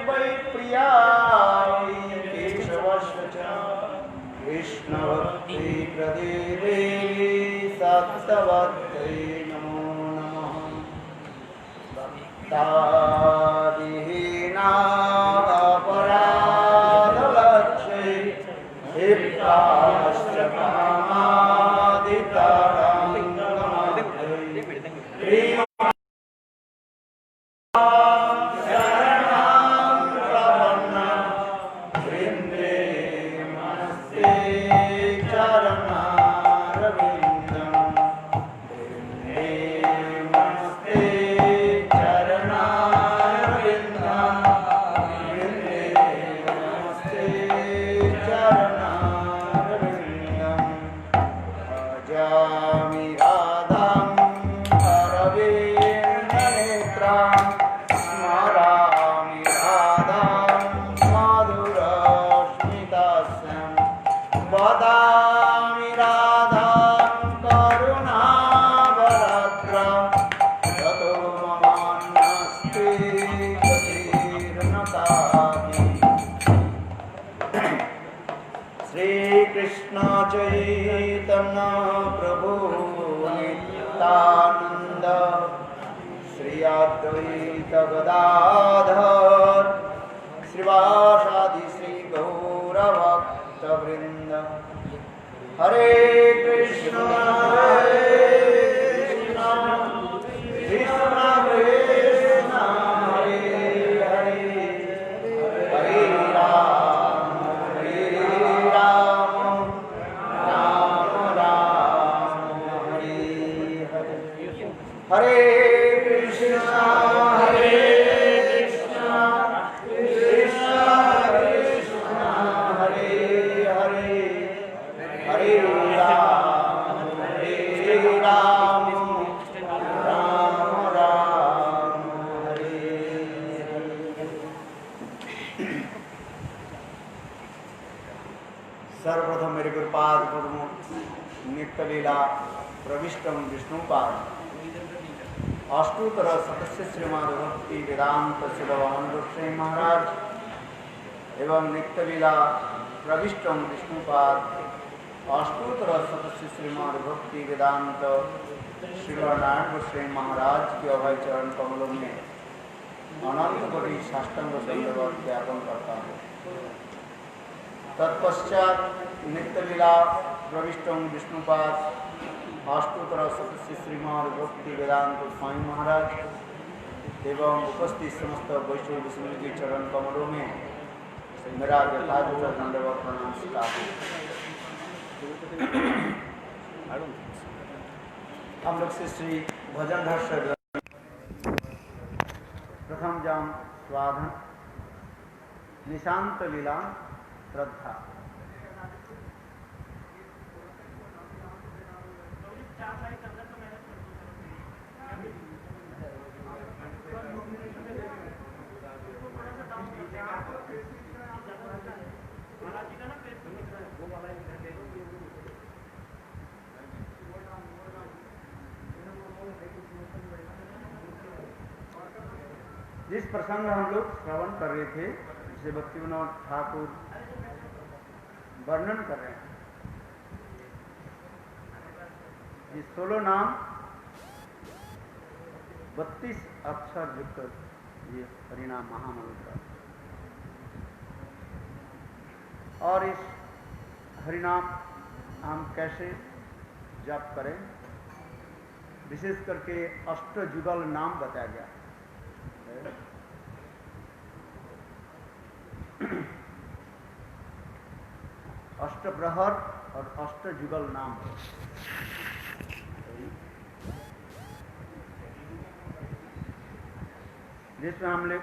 वै प्रिया केशवस्य च कृष्णभक्ति प्रदे सत्तवत्यै नमो नमः। भक्तादिहीनापराधलक्ष्ये क्षिप्ताश्च कामादितराङ्गमध्यै चैतन्य प्रभु नित्यानंद श्री अद्वैत गदाधर श्रीवासादि श्री गौरभक्तवृंद। हरे कृष्ण हरे कृष्ण कृष्ण कृष्ण हरे हरे हरे राम हरे कृष्ण हरे कृष्ण कृष्ण कृष्ण हरे हरे हरे राम राम राम हरे हरे। सर्वप्रथम मेरे गुरुपाद पद्म नित्य लीला प्रविष्टम विष्णुपाद अष्टोत्तर सदस्य श्रीमद भक्ति वेदांत शिवानंद गोस्वामी महाराज एवं नित्य लीला प्रविष्टम विष्णुपाद अष्टोत्तर सदस्य श्रीमद भक्ति वेदांत श्रीनारायण गोस्वामी महाराज के अभय चरण कमलों में अनंत कोटि साष्टांग दंडवत ज्ञापन करता हूँ। तत्पश्चात नित्य लीला प्रविष्टम विष्णुपाद अष्टोत्तर सदस्य श्रीमद भक्ति वेदांत स्वामी महाराज एवं उपस्थित समस्त वैष्णव विष्णु के चरण कमलों में मेरा यथार्थ दंडवत प्रणाम स्वीकार। हम लोग से श्री भजन भाष्य प्रथम जाम स्वाधन निशांत लीला श्रद्धा। जिस प्रसंग हम लोग श्रवण कर रहे थे जिसे भक्तिविनोद ठाकुर वर्णन कर रहे हैं, ये 16 नाम 32 अक्षर युक्त ये हरिनाम महामंत्र, और इस हरिनाम हम कैसे जप करें, विशेष करके अष्टजुगल नाम बताया गया। अष्टप्रहर और अष्टजुगल नाम, जिसमें हम लोग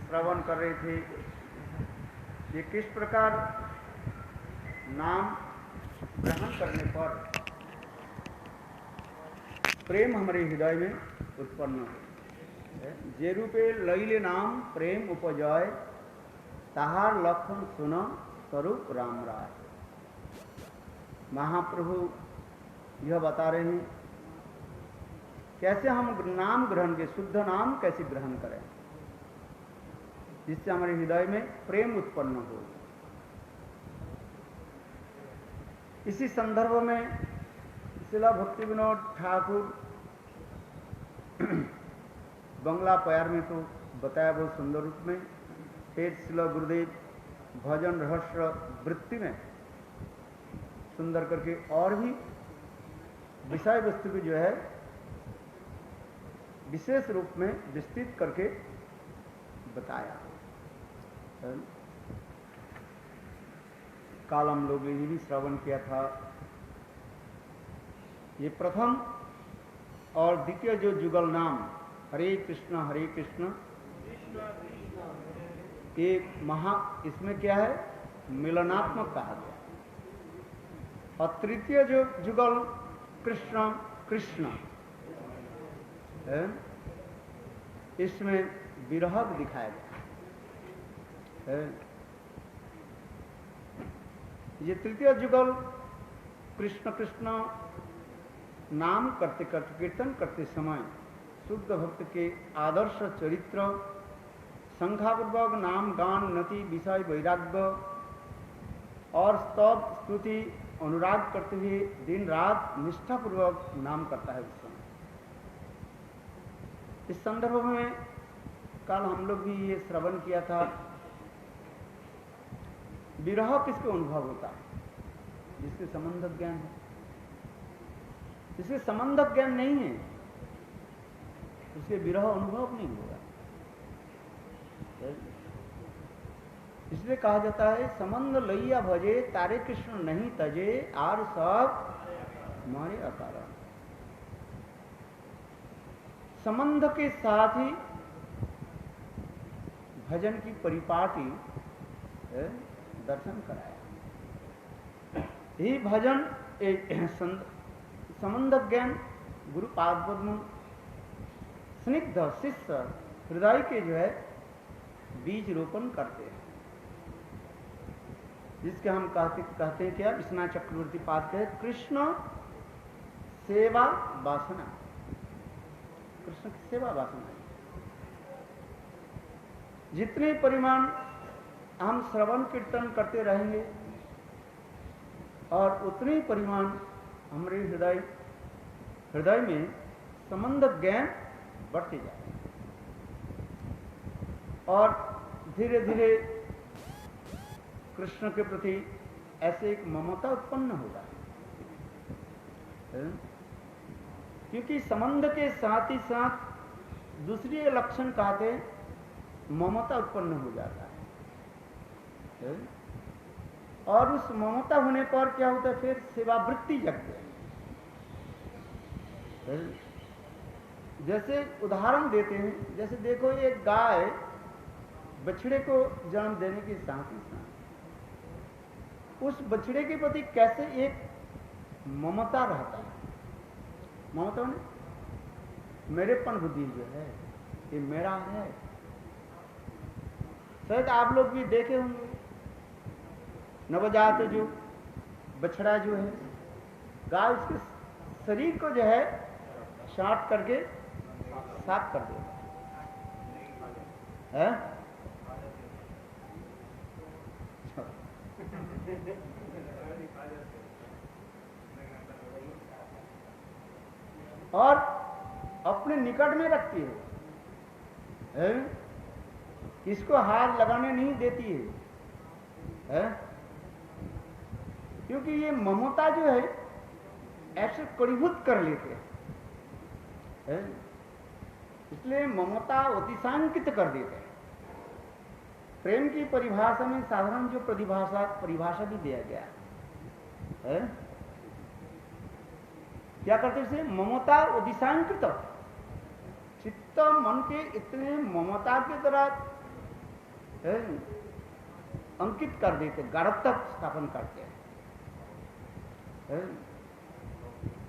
श्रवण कर रहे थे कि किस प्रकार नाम ग्रहण करने पर प्रेम हमारे हृदय में उत्पन्न हो। जे रूपे लैले नाम प्रेम उपजय ताहार लक्षण सुन स्वरूप राम राय। महाप्रभु यह बता रहे हैं कैसे हम नाम ग्रहण के, शुद्ध नाम कैसे ग्रहण करें। जिससे हमारे हृदय में प्रेम उत्पन्न हो। इसी संदर्भ में शिला भक्ति विनोद ठाकुर बंगला प्यार में तो बताया बहुत सुंदर रूप में। फिर शिला गुरुदेव भजन रहस्य वृत्ति में सुंदर करके और भी विषय वस्तु की जो है विशेष रूप में विस्तृत करके बताया। काल हम लोग ये भी श्रवण किया था। ये प्रथम और द्वितीय जो जुगल नाम हरे कृष्ण ये इसमें क्या है, मिलनात्मक कहा गया। और तृतीय जो जुगल कृष्ण कृष्ण है, इसमें विरह दिखाया गया है। ये तृतीय जुगल कृष्ण कृष्ण नाम करते करते कीर्तन करते समय शुद्ध भक्त के आदर्श चरित्र संख्यापूर्वक नाम गान नति विषय वैराग्य और स्तव स्तुति अनुराग करते हुए दिन रात निष्ठापूर्वक नाम करता है उस समय। इस संदर्भ में कल हम लोग भी ये श्रवण किया था। विरह किसको अनुभव होता है? जिसके संबंध ज्ञान है। जिसके संबंध ज्ञान नहीं है उसके विरह अनुभव नहीं होगा। इसलिए कहा जाता है संबंध लैया भजे तारे कृष्ण नहीं तजे आर सब मारे अकारण। संबंध के साथ ही भजन की परिपाटी दर्शन कराया। यही भजन एक संबंध ज्ञान गुरु पाद पद्म स्निग्ध शिष्य हृदय के जो है बीज रोपण करते हैं, जिसके हम कहते हैं क्या, विश्वनाथ चक्रवर्ती पाद के कृष्ण सेवा वासना। कृष्ण की सेवा वासना जितने परिमाण हम श्रवण कीर्तन करते रहेंगे और उतने परिमाण हमारे हृदय में संबंध ज्ञान बढ़ते जाए और धीरे धीरे कृष्ण के प्रति ऐसे एक ममता उत्पन्न होगा। क्योंकि संबंध के साथ ही साथ दूसरी लक्षण कहते ममता उत्पन्न हो जाता है। और उस ममता होने पर क्या होता है, फिर सेवावृत्ति जगती है। जैसे उदाहरण देते हैं, जैसे देखो एक गाय बछड़े को जन्म देने के साथ ही साथ उस बछड़े के प्रति कैसे एक ममता रहता है। ममता ने मेरेपन बुद्धि जो है ये मेरा है। शायद आप लोग भी देखे होंगे, नवजात जो बछड़ा जो है, गाय उसके शरीर को जो है छांट करके साफ कर देता है। और अपने निकट में रखती है, इसको हाथ लगाने नहीं देती है? क्योंकि ये ममता जो है ऐसे कड़ीभूत कर लेते हैं, इसलिए ममता अतिशांकित कर देते हैं। प्रेम की परिभाषा में साधारण जो परिभाषा भी दिया गया है, क्या करते इसे, ममता अतिशांकित। चित्त मन के इतने ममता की तरह अंकित कर देते, गाढ़ता स्थापन करते हैं।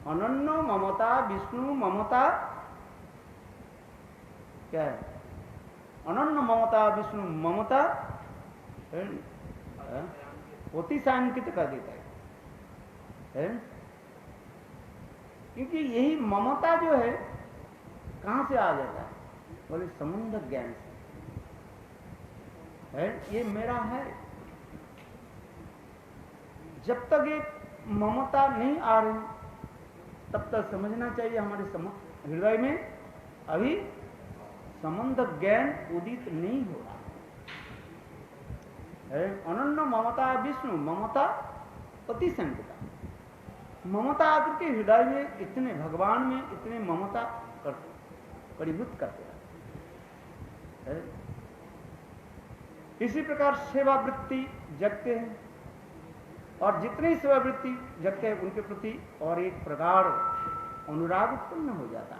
अनन्य ममता विष्णु ममता क्या है, अनन्य ममता विष्णु ममता अतिशांकित कर देता है। क्योंकि यही ममता जो है कहां से आ जाता है, बोले संबंध ज्ञान से। है, ये मेरा है। जब तक ये ममता नहीं आ रही तब तक समझना चाहिए हमारे हृदय में अभी संबंध ज्ञान उदित नहीं हो रहा है। अनन्य ममता विष्णु, ममता पति संकता, ममता आकर के हृदय में इतने, भगवान में इतने ममता परिभूत करते हैं। इसी प्रकार सेवा वृत्ति जगते हैं, और जितनी सेवा वृत्ति जगते हैं उनके प्रति और एक प्रगाढ़ अनुराग उत्पन्न हो जाता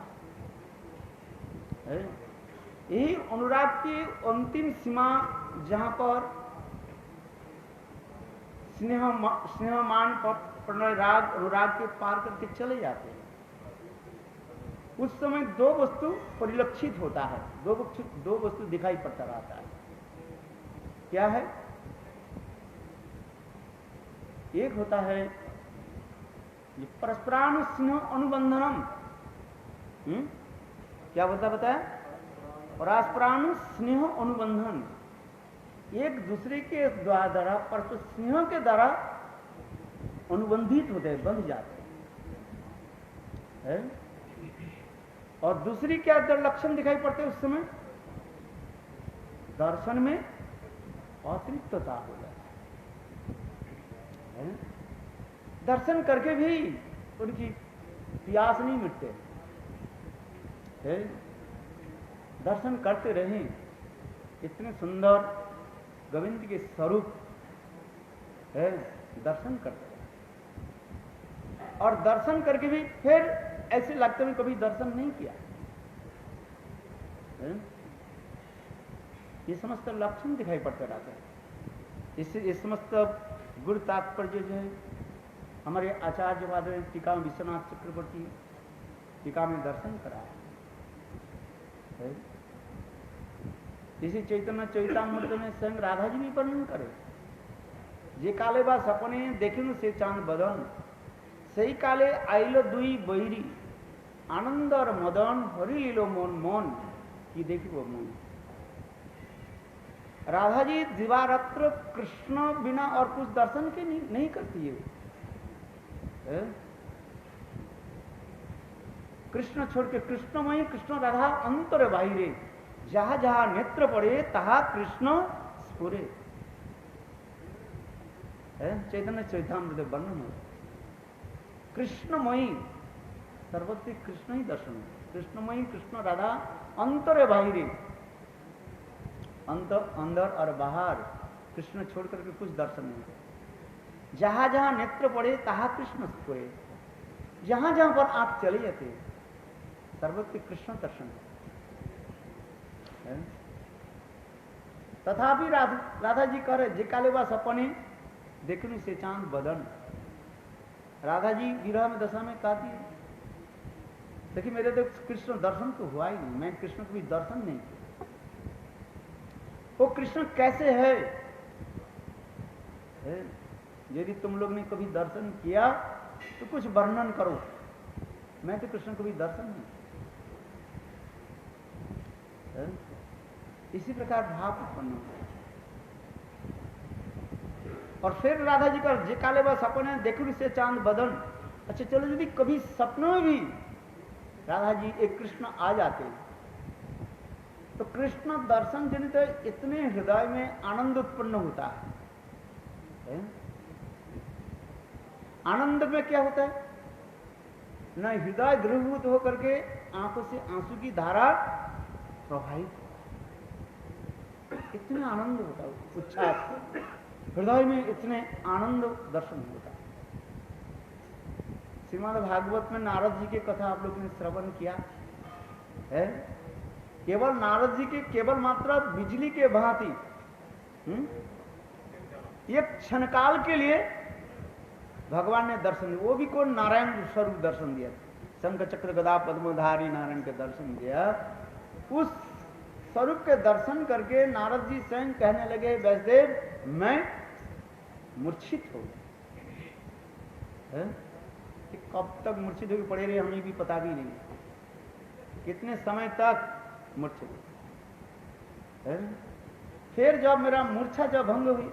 है। यही अनुराग की अंतिम सीमा, जहां पर स्नेहमान प्रणय राग अनुराग के पार करके चले जाते हैं, उस समय दो वस्तु परिलक्षित होता है, दो वस्तु दिखाई पड़ता रहता है। क्या है? एक होता है ये परस्परानु स्नेह अनुबंधनम। क्या बताया? परस्परानु स्नेह अनुबंधन, एक दूसरे के द्वारा परस्पर स्नेह के द्वारा अनुबंधित होते हैं, बंध जाते हैं। और दूसरी क्या लक्षण दिखाई पड़ते हैं उस समय? दर्शन में अतृप्तता हो जाती है। दर्शन करके भी उनकी प्यास नहीं मिटते है। दर्शन करते रहे, इतने सुंदर गोविंद के स्वरूप है, दर्शन करते रहे, और दर्शन करके भी फिर ऐसे लगता है कभी दर्शन नहीं किया है? ये समस्त लक्षण दिखाई पड़ते रहते हैं। इससे ये समस्त गुरु तात्पर्य जो है हमारे आचार्य वाद टीका में विश्वनाथ चक्रवर्ती टीका में दर्शन कराया है। इसी चैतन्य चैतामृत में स्वयं राधा जी भी वर्णन करे, जे काले बा सपने देखिनु से चांद बदन, सही काले आइलो दुई बैरी, आनंद और मदन हरि लीलो मन मन की देखी वो मन। राधा जी दिवारात्र कृष्ण बिना और कुछ दर्शन के नहीं करती है। कृष्ण छोड़ के कृष्णमयी, कृष्ण राधा अंतर बाहिरे, जहां जहां नेत्र पड़े तहा कृष्ण स्फुरे। चैतन्य चैतामृत वर्णन है। कृष्णमयी, सर्वत्र कृष्ण ही दर्शन है। कृष्णमयी, कृष्ण राधा अंतर बाहिरे, अंदर और बाहर कृष्ण छोड़ करके कुछ दर्शन नहीं। जहां जहां नेत्र पड़े तहा कृष्ण स्फुरे, जहां जहां पर आप चले जाते सर्वत्र कृष्ण दर्शन है। तथापि राधा जी कह रहे, जे काले बा सपने देखने से चांद बदन। राधा जी विरह में दशा में कहती है, देखिए मेरे तो कृष्ण दर्शन तो हुआ ही नहीं, मैं कृष्ण को भी दर्शन नहीं किया। वो कृष्ण कैसे है? यदि तुम लोग ने कभी दर्शन किया तो कुछ वर्णन करो। मैं तो कृष्ण को भी दर्शन नहीं। इसी प्रकार भाव उत्पन्न होता है। और फिर राधा जी का जे काले बा सपने देखो से चांद बदन। अच्छा चलो, यदि कभी सपनों में भी राधा जी एक कृष्ण आ जाते तो कृष्ण दर्शन जनित इतने हृदय में आनंद उत्पन्न होता है। आनंद में क्या होता है? न हृदय द्रवीभूत होकर के आंखों से आंसू की धारा प्रवाहित, इतने आनंद होता है, उच्छ्वास हृदय में इतने आनंद दर्शन होता है। श्रीमद् भागवत में नारद जी की कथा आप लोग ने श्रवण किया है। केवल नारद जी के केवल मात्र बिजली के भांति एक क्षणकाल के लिए भगवान ने दर्शन दिया, वो भी कौन? नारायण स्वरूप दर्शन दिया, शंख चक्र गदा पद्मधारी नारायण के दर्शन दिया। उस स्वरूप के दर्शन करके नारद जी स्वयं कहने लगे, वैष्णदेव मैं मूर्छित हो गया। कब तक मूर्छित होकर पड़े रहे हमें भी पता भी नहीं, कितने समय तक मूर्छित। फिर जब मेरा मूर्छा जब भंग हुई,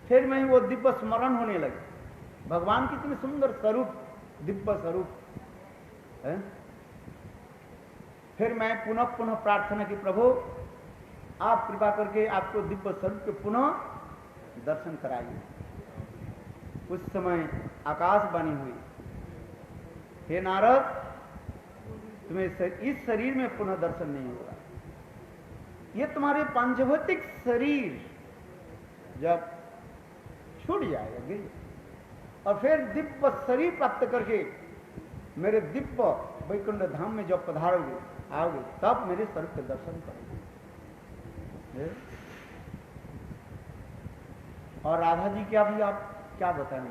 फिर मैं वो दिव्य स्मरण होने लगे। भगवान की इतनी सुंदर स्वरूप, दिव्य स्वरूप है। फिर मैं पुनः पुनः प्रार्थना की, प्रभु आप कृपा करके आपको दिव्य स्वरूप के पुनः दर्शन कराइए। उस समय आकाशवाणी हुई, हे नारद, तुम्हें इस शरीर में पुनः दर्शन नहीं होगा। ये तुम्हारे पांचभौतिक शरीर जब छूट जाएगा, गिर, और फिर दिव्य शरीर प्राप्त करके मेरे दिव्य वैकुंठ धाम में जब पधारोगे, आओगे, तब मेरे स्वरूप के दर्शन करोगे। और राधा जी की अभी आप क्या बताएंगे?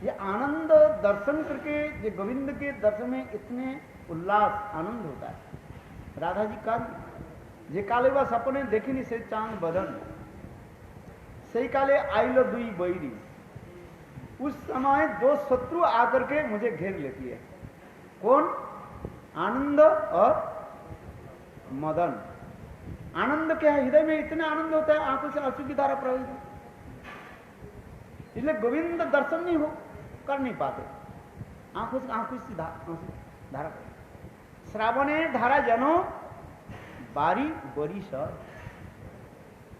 ये आनंद दर्शन करके, ये गोविंद के दर्शन में इतने उल्लास आनंद होता है। राधा जी का जे काले बस अपने देखी से चांद बदन, सही काले आइलो दुई बैरी, उस समय दो शत्रु आकर के मुझे घेर लेती है। कौन? आनंद और मदन। आनंद क्या है? हृदय में इतना आनंद होता है, आंखों से आंसू की धारा प्रवाहित, इसलिए गोविंद दर्शन नहीं हो कर नहीं पाते, आंखों से धारा। श्रावणे धारा जनो बारी बरी सर।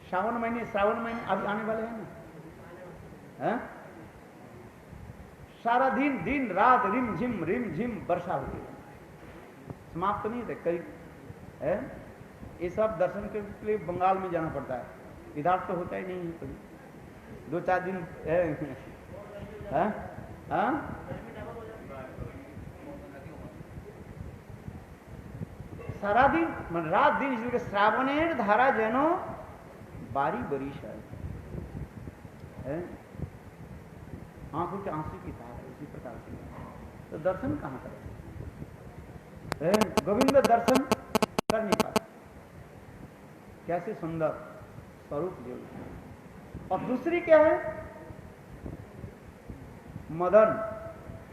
श्रावण महीने अभी आने वाले हैं ना, है? सारा दिन दिन रात रिम झिम वर्षा होती है, समाप्त नहीं होते कई, है? ये सब दर्शन के लिए बंगाल में जाना पड़ता है, इधर तो होता ही नहीं है कभी, 2-4 दिन है? सारा दिन रात दिन, इसलिए श्रावणेर धारा जनो बारी बरिश है, आंखों के आंसू की धारा, इसी प्रकार से। तो दर्शन कहां करें? गोविंद दर्शन कर नहीं पाते। कैसे सुंदर स्वरूप जो। और दूसरी क्या है? मदन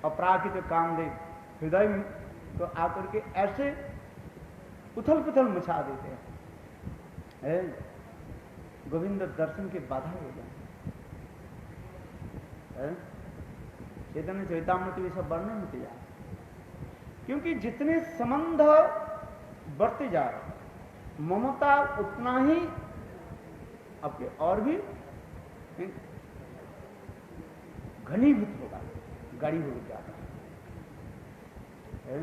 अपराकृत कामदेव, हृदय में तो आकर के ऐसे उथल पुथल मचा देते हैं, गोविंद दर्शन के बाधा हो जाए। चैतन्य चैतामृत ये सब वर्णन होते जाए, क्योंकि जितने संबंध बढ़ते जा रहे, ममता उतना ही आपके और भी घनीभूत होगा, गाढ़ी हो जाता है।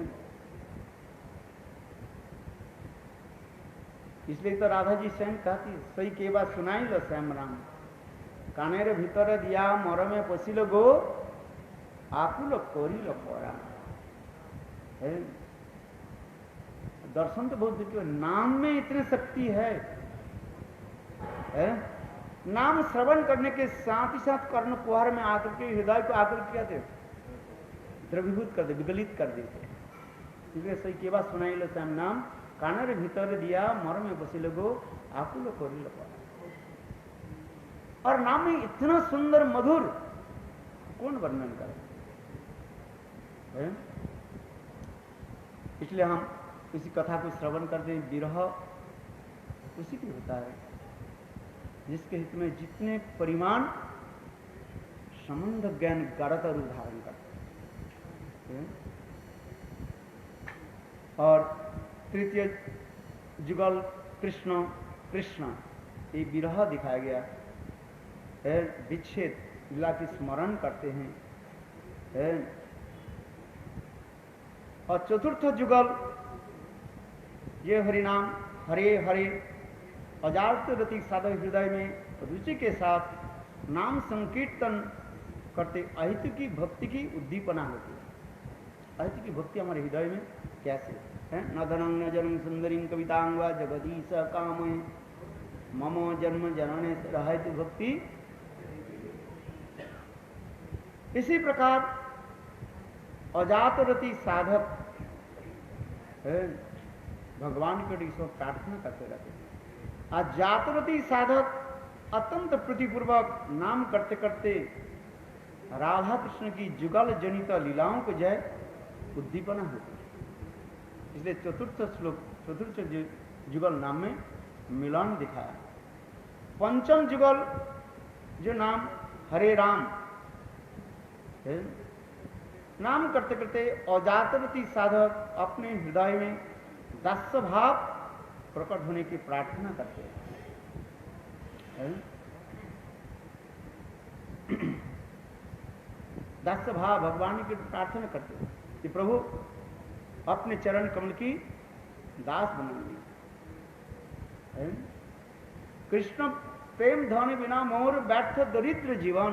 इसलिए तो राधा जी स्वयं कहती, सही के बात सुनाई लो श्याम राम, कानेर भीतर दिया मरमे पशिल गो, आकुल कोरी लो परा। दर्शन तो बहुत देखिए, नाम में इतनी शक्ति है, नाम श्रवण करने के साथ ही साथ कर्ण कुहर में आकर के हृदय को आकर क्या थे, द्रवीभूत कर दे, विगलित कर देते। इसलिए सही के बात सुनाई लो श्याम नाम, कानर भीतर दिया मर में बसिल गो, आकुल कोरी लो परा। और नाम में इतना सुंदर मधुर कौन वर्णन करे? इसलिए हम किसी कथा को श्रवण करते हैं, विरह उसी की होता है जिसके हित में जितने परिमाण संबंध ज्ञान गाढ़ता रूप धारण करते हैं। और तृतीय जुगल कृष्ण ये विरह दिखाया गया है, विच्छेद लीला की स्मरण करते हैं। और चतुर्थ जुगल ये हरिनाम हरे हरे अजात रति साधक हृदय में रुचि के साथ नाम संकीर्तन करते अहित की भक्ति की उद्दीपना होती है। अहित की भक्ति हमारे हृदय में कैसे है? न धनं न जन्म सुंदरी कवितांगा जगदीश काम मम जन्म जनने रहित भक्ति। इसी प्रकार अजातरति साधक भगवान के ईश्वर प्रार्थना करते रहते हैं। अजातरति साधक अत्यंत प्रीतिपूर्वक नाम करते करते राधा कृष्ण की जुगल जनित लीलाओं को जय उद्दीपना होती है। इसलिए चतुर्थ जुगल नाम में मिलन दिखाया। पंचम जुगल जो नाम हरे राम है, नाम करते करते अजातवती साधक अपने हृदय में दास्य भाव प्रकट होने की प्रार्थना करते हैं। दास्य भाव भगवान की प्रार्थना करते हैं कि प्रभु अपने चरण कमल की दास बनाइए। कृष्ण प्रेम धन बिना मोर व्यर्थ दरिद्र जीवन,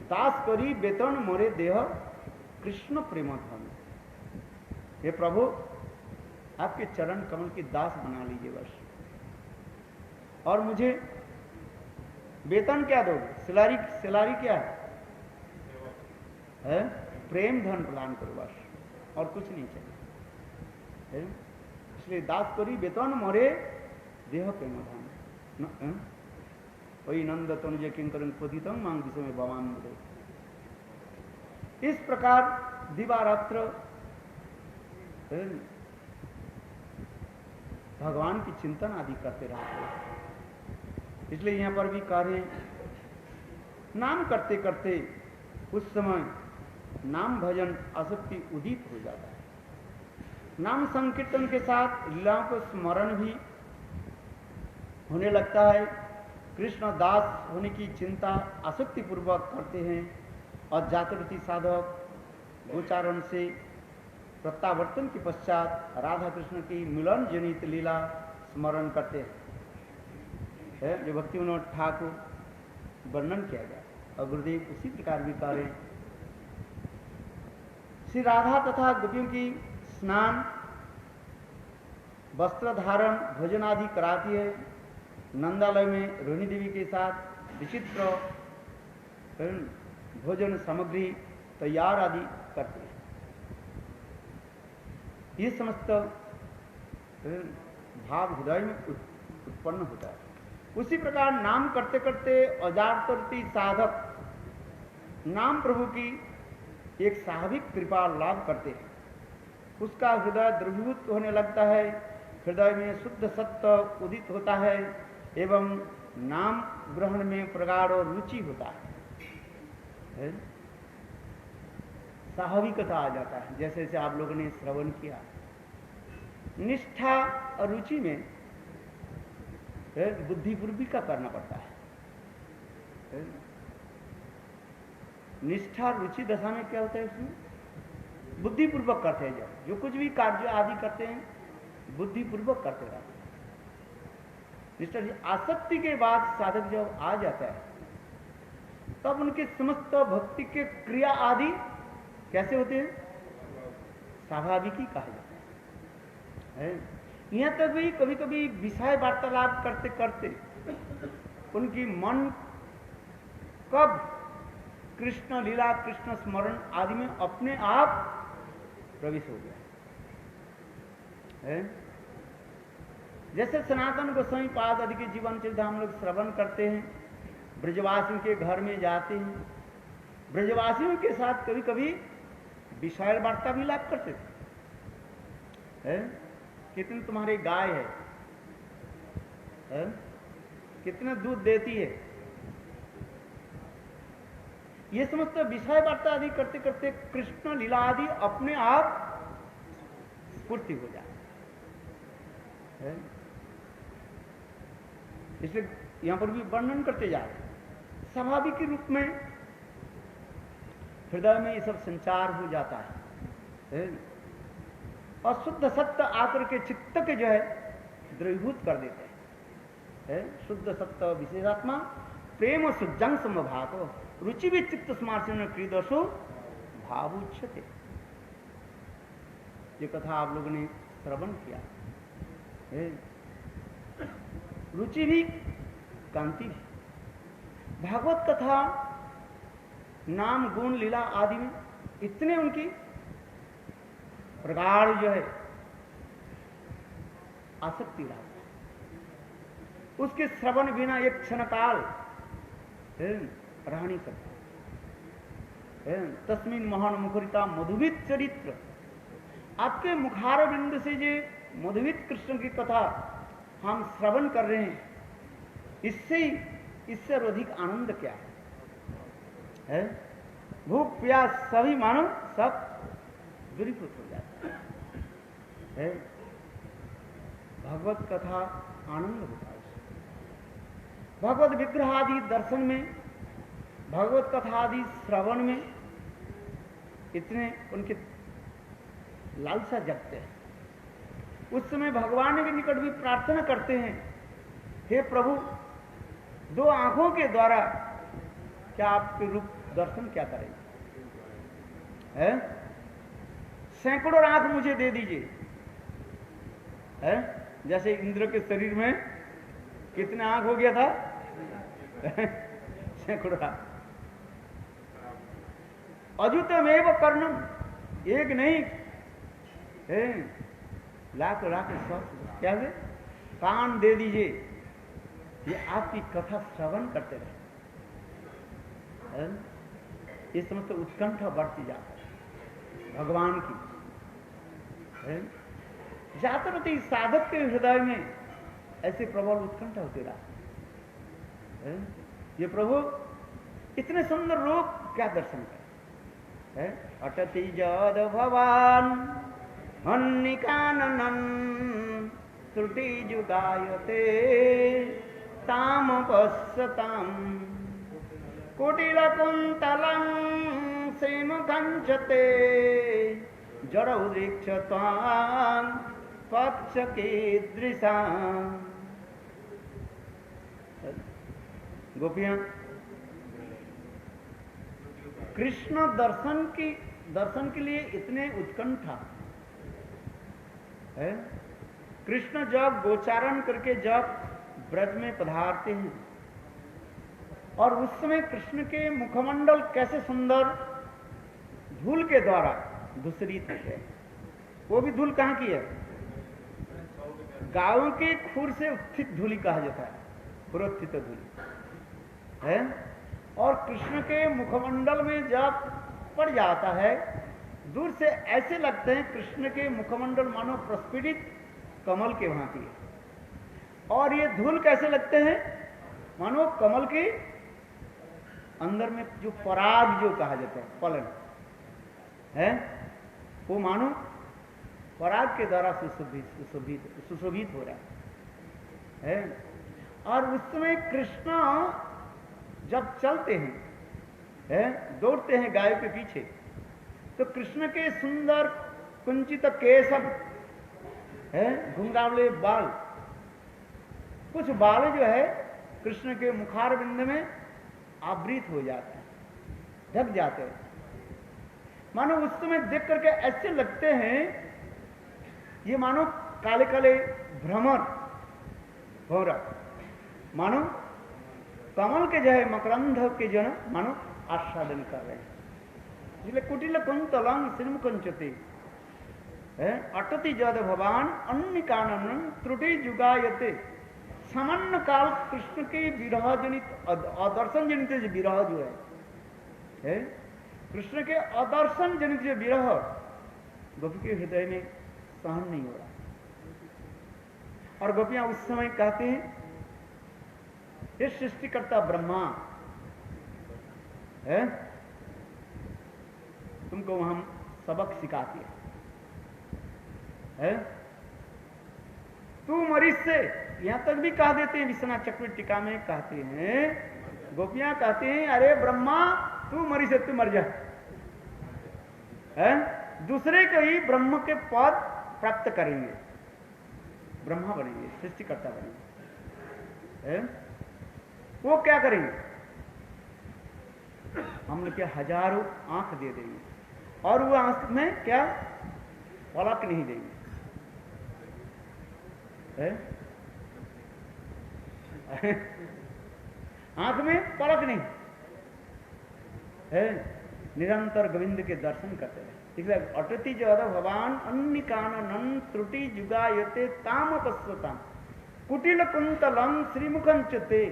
दास करी वेतन मोरे देह कृष्ण प्रेम धन। हे प्रभु आपके चरण कमल की दास बना लीजिए बस, और मुझे वेतन क्या दोगे? सिलारी क्या है? प्रेम धन प्रदान करो बस, और कुछ नहीं चाहिए। इसलिए दास करी वेतन मोरे देह प्रेम धन। वही नंद तनुज किंकर क्वथितम मांग विषय में भवान मुझे। इस प्रकार दिवारात्र भगवान की चिंतन आदि करते रहते हैं। इसलिए यहां पर भी कह रहे हैं, नाम करते करते उस समय नाम भजन आसक्ति उदित हो जाता है। नाम संकीर्तन के साथ लीलाओं को स्मरण भी होने लगता है। कृष्ण दास होने की चिंता आसक्ति पूर्वक करते हैं, और जातवती साधक गोचारण से प्रत्यावर्तन के पश्चात राधा कृष्ण की मिलन जनित लीला स्मरण करते हैं, जो भक्ति विनोद ठाकुर वर्णन किया गया। और गुरुदेव उसी प्रकार भी कह रहे हैं, श्री राधा तथा गोपियों की स्नान, वस्त्र धारण, भोजन आदि कराती है। नंदालय में रोहिणी देवी के साथ विचित्र भोजन सामग्री तैयार आदि करते हैं। ये समस्त भाव हृदय में उत्पन्न होता है। उसी प्रकार नाम करते करते अजातवती साधक नाम प्रभु की एक स्वाभाविक कृपा लाभ करते हैं। उसका हृदय द्रवीभूत होने लगता है, हृदय में शुद्ध सत्व उदित होता है, एवं नाम ग्रहण में प्रगाढ़ और रुचि होता है। स्वाभाविकता आ जाता है, जैसे जैसे आप लोगों ने श्रवण किया। निष्ठा और रुचि में बुद्धिपूर्वक का करना पड़ता है। निष्ठा रुचि दशा में क्या होता है? उसमें बुद्धिपूर्वक करते हैं। जो कुछ भी कार्य आदि करते हैं बुद्धिपूर्वक करते रहते हैं। निष्ठा आसक्ति के बाद साधक जब आ जाता है, तब उनके समस्त भक्ति के क्रिया आदि कैसे होते हैं? स्वाभाविक ही कहा जाता है। यहां तक भी कभी कभी विषय वार्तालाप करते करते उनकी मन कब कृष्ण लीला, कृष्ण स्मरण आदि में अपने आप प्रवेश हो गया है। जैसे सनातन गोस्वामी पाद आदि के जीवन चरित्र हम लोग श्रवण करते हैं, ब्रजवासियों के घर में जाते हैं, ब्रजवासियों के साथ कभी कभी विषय वार्ता भी लाभ करते थे। कितनी तुम्हारी गाय है? कितना दूध देती है? ये समस्त विषय वार्ता आदि करते करते कृष्ण लीला आदि अपने आप स्फूर्ति हो जाए। इसलिए यहां पर भी वर्णन करते जा रहे हैं। स्वाभाविक के रूप में हृदय में ये सब संचार हो जाता है, और शुद्ध सत्य आकर के चित्त के जो है द्रवीभूत कर देते हैं। शुद्ध सत्य विशेषात्मा प्रेम सुजंग समभातो रुचि भी चित्त स्मार्शन क्रीदशो भावुच्यते। ये कथा आप लोगों ने श्रवण किया। रुचि भी कांति भी। भागवत कथा नाम गुण लीला आदि में इतने उनकी प्रगाढ़ जो है आसक्ति रहा, उसके श्रवण बिना एक क्षण काल रह नहीं सकता। तस्मिन महान मुखरिता मधुवित चरित्र, आपके मुखार बिंद से जो मधुवित कृष्ण की कथा हम श्रवण कर रहे हैं, इससे और अधिक आनंद क्या है? भूख प्यास सभी मानो सब दूरीभूत हो जाता है। भगवत कथा आनंद होता है। भगवत विग्रह आदि दर्शन में, भगवत कथा आदि श्रवण में इतने उनके लालसा जगते हैं। उस समय भगवान के निकट भी प्रार्थना करते हैं, हे प्रभु, दो आंखों के द्वारा क्या आपके रूप दर्शन क्या करें? है? सैकड़ों आंख मुझे दे दीजिए। है? जैसे इंद्र के शरीर में कितने आंख हो गया था? सैकड़ों आंख। अजुतमेव कर्णम, एक नहीं है, लाख लाख सौ, क्या है? कान दे दीजिए, ये आपकी कथा श्रवण करते रहे। इस समय तो उत्कंठा बढ़ती जाती है भगवान की। जाते रहते साधक के हृदय में ऐसे प्रबल उत्कंठा होती रहा। ये प्रभु इतने सुंदर रूप क्या दर्शन कर। अटति जद भवान अन्निकाननं त्रुटि जुगायते ताम पश्यताम कुटिलकुंतलं श्रीमुखंचते जड़ौदीक्ष त्वां पक्ष कीदृशा। गोपियां कृष्ण दर्शन के लिए इतने उत्कंठा है। कृष्ण जब गोचारण करके जब ब्रज में पधारते हैं और उस समय कृष्ण के मुखमंडल कैसे सुंदर धूल के द्वारा दूषित है। वो भी धूल कहाँ की है? गायों के खुर से उत्थित धूली कहा जाता है, पुरोत्थित धूली है। और कृष्ण के मुखमंडल में जब पड़ जाता है, दूर से ऐसे लगते हैं कृष्ण के मुखमंडल मानो प्रस्फुटित कमल के वहां की है। और ये धूल कैसे लगते हैं? मानो कमल के अंदर में जो पराग जो कहा जाता है, पलन है, वो मानो पराग के द्वारा सुशोभित हो रहा है। और उस समय कृष्ण जब चलते हैं, दौड़ते हैं गाय के पीछे, तो कृष्ण के सुंदर कुंचित केशव है, घुंघरावले बाल, कुछ बाल जो है कृष्ण के मुखार बिंद में आवृत हो जाते हैं, ढक जाते हैं। मानो उस समय देख करके ऐसे लगते हैं ये मानो काले काले भ्रमर हो रहा, मानो कमल के जो है मकरंध के जो है मानो आस्वादन कर रहे हैं। इसलिए कुटिल कुंतलं श्रीमुखंचते अटति जद भवान अन्य कानन त्रुटि जुगायते। सामान्य काल कृष्ण के विरह जनित अदर्शन जनित विरह जो है, कृष्ण के अदर्शन जनित जो विरह गोपी के हृदय में सहन नहीं हो रहा। और गोपियां उस समय कहते हैं, ये सृष्टिकर्ता ब्रह्मा है, तुमको हम सबक सिखाती है। तू मरीज से, यहां तक भी कह देते हैं, विश्वनाथ चक्रवर्ती टीका में कहते हैं, गोपियां कहते हैं, अरे ब्रह्मा तू मरीज से, तू मर जा, दूसरे को ही ब्रह्म के पद प्राप्त करेंगे, ब्रह्मा बनेंगे, सृष्टिकर्ता बनेंगे। वो क्या करेंगे? हमने क्या हजारों आंख दे देंगे और वो आंख में क्या पलक नहीं देंगे। आंख में पलक नहीं है, निरंतर गोविंद के दर्शन करते हैं। इसलिए अटति जद भगवान अन्य कानन त्रुटि जुगायते ताम पश्यताम कुटिल कुंतलं श्रीमुखंचते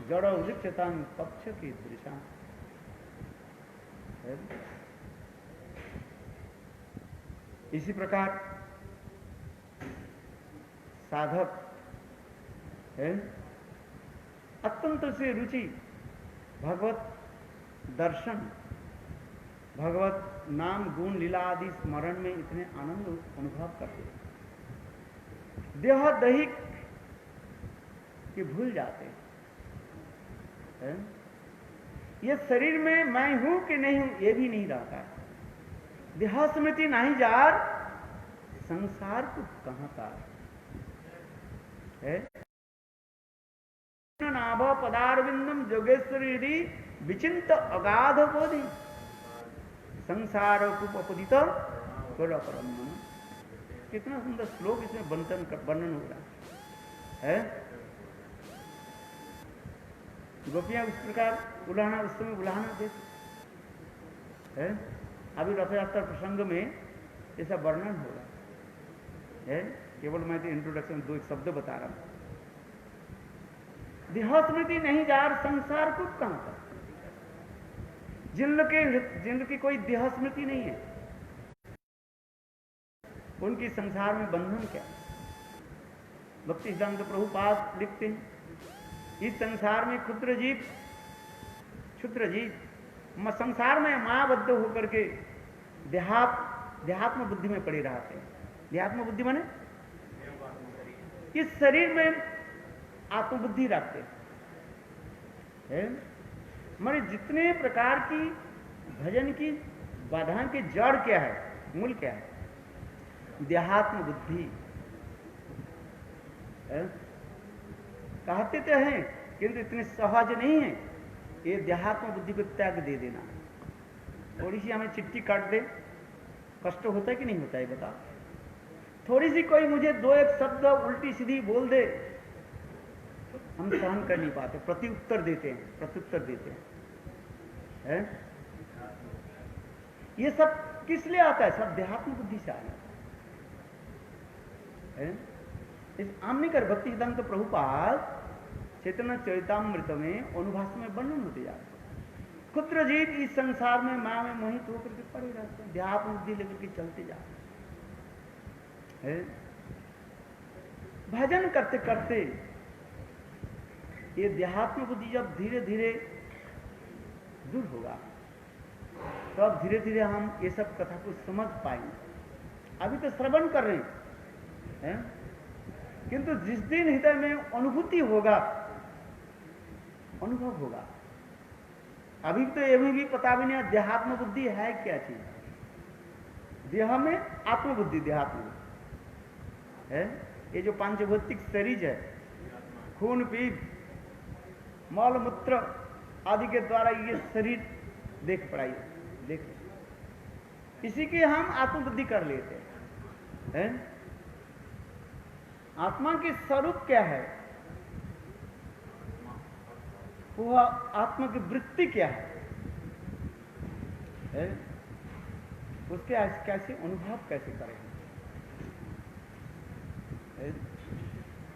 जड़ वृक्षतां पक्ष की दृशा। इसी प्रकार साधक है, अत्यंत से रुचि भगवत दर्शन, भगवत नाम गुण लीला आदि स्मरण में इतने आनंद अनुभव करते देह दैहिक कि भूल जाते हैं। ये शरीर में मैं हूं कि नहीं हूं ये भी नहीं रहता है। देह स्मृति नहीं जार संसार को कहां का है। नाभ पदारविंदम जोगेश्वरी विचिंत अगाध बोधि संसार कुपदित परम। कितना सुंदर श्लोक इसमें वर्णन हो रहा है। गोपियां उस प्रकार बुलाना, उस समय बुलाना देती है। अभी रथ यात्रा प्रसंग में ऐसा वर्णन हो रहा है। केवल मैं तो इंट्रोडक्शन दो एक शब्द बता रहा हूं। देह स्मृति नहीं जार संसार को कहां पर। जिनकी कोई देह स्मृति नहीं है उनकी संसार में बंधन क्या। भक्ति सिद्धांत प्रभुपाद लिखते हैं इस संसार में क्षुद्र जीव संसार में मायाबद्ध होकर के देहात्म बुद्धि में पड़े रहते हैं। देहात्म बुद्धि माने इस शरीर में आत्मबुद्धि रखते हैं। माने जितने प्रकार की भजन की बाधाओं की जड़ क्या है, मूल क्या है, देहात्म बुद्धि। कहते तो हैं किंतु इतने सहज नहीं है। ये देहात्म बुद्धि को त्याग दे देना। थोड़ी सी हमें चिट्ठी काट दे कष्ट होता है कि नहीं होता है बता। थोड़ी सी कोई मुझे दो एक शब्द उल्टी सीधी बोल दे हम सहन कर नहीं पाते, प्रत्युत्तर देते हैं। ये सब किस लिए आता है? सब देहात्म बुद्धि से आया है। इस आमनिकर भक्ति सिद्धांत प्रभुपाद चैतन्य चरितामृत में अनुभाष में वर्णन होते जाते हैं। क्षुद्र जीव इस संसार में माया में मोहित होकर के पड़े रहते हैं, देहात्म बुद्धि लेकर के चलते जाते हैं। भजन करते करते ये देहात्म बुद्धि जब धीरे धीरे दूर होगा तो अब धीरे धीरे हम ये सब कथा को समझ पाएंगे। अभी तो श्रवण कर रहे हैं, किंतु जिस दिन हृदय में अनुभूति होगा, अनुभव होगा। अभी तो ये भी पता भी नहीं देहात्म बुद्धि है क्या चीज। देह में आत्मबुद्धि, देहात्म बुद्धि है। ये जो पांचभौतिक शरीर है, खून पीप मल मूत्र आदि के द्वारा ये शरीर देख पड़ाई, देख इसी की हम आत्मबुद्धि कर लेते हैं। आत्मा की स्वरूप क्या है, वह आत्मा की वृत्ति क्या है, उसके कैसे अनुभव कैसे करें।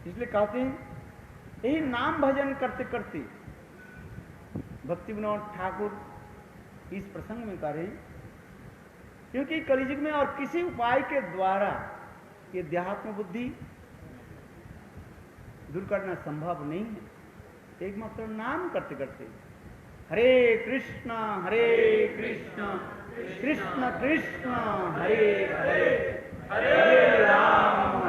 इसलिए कहते हैं यही नाम भजन करते करते भक्ति विनोद ठाकुर इस प्रसंग में कह रहे हैं, क्योंकि कलियुग में और किसी उपाय के द्वारा ये देहात्म बुद्धि दूर करना संभव नहीं है। एकमात्र नाम करते करते हरे कृष्ण कृष्ण कृष्ण हरे हरे, हरे राम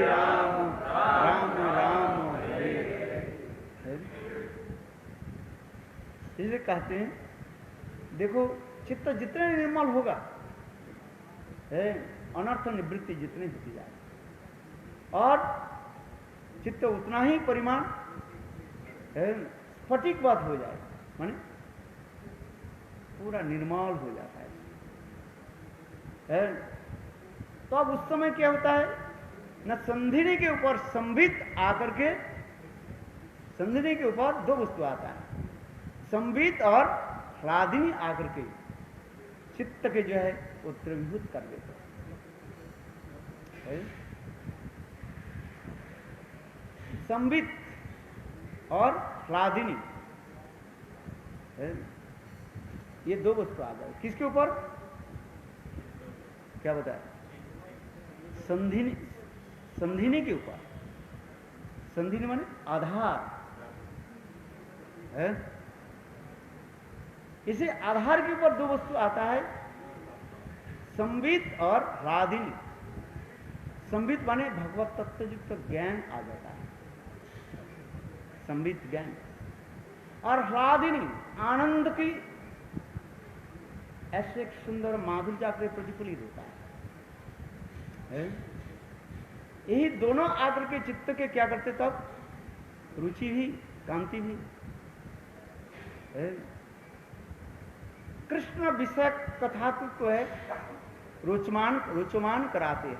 राम राम हरे हरे। इसलिए कहते हैं देखो चित्त जितने निर्मल होगा, अनर्थ निवृत्ति जितनी होती जाए और चित्त उतना ही परिमाण स्फटिक बात हो जाए, माने पूरा निर्मल हो जाता है। तो अब उस समय क्या होता है न संधिनी के ऊपर संबित आकर के, संधिनी के ऊपर दो वस्तु आता है, संबित और ह्लादिनी आकर के चित्त के जो है वो त्रिभुत कर देते हैं। संबित और ह्लादिनी ये दो वस्तु आ जाए किसके ऊपर, क्या बताया, संधिनी के ऊपर। संधिनी माने आधार है। इसे आधार के ऊपर दो वस्तु आता है, संबित और राधिनी। संबित माने भगवत तत्व युक्त ज्ञान आ जाता है, संबित ज्ञान, और राधिनी आनंद की ऐसे एक सुंदर माधुर्य के प्रतिफलित होता है। यही दोनों आकर के चित्त के क्या करते तब रुचि भी कांति भी है। कृष्ण विषय कथा को है रोचमान कराते हैं,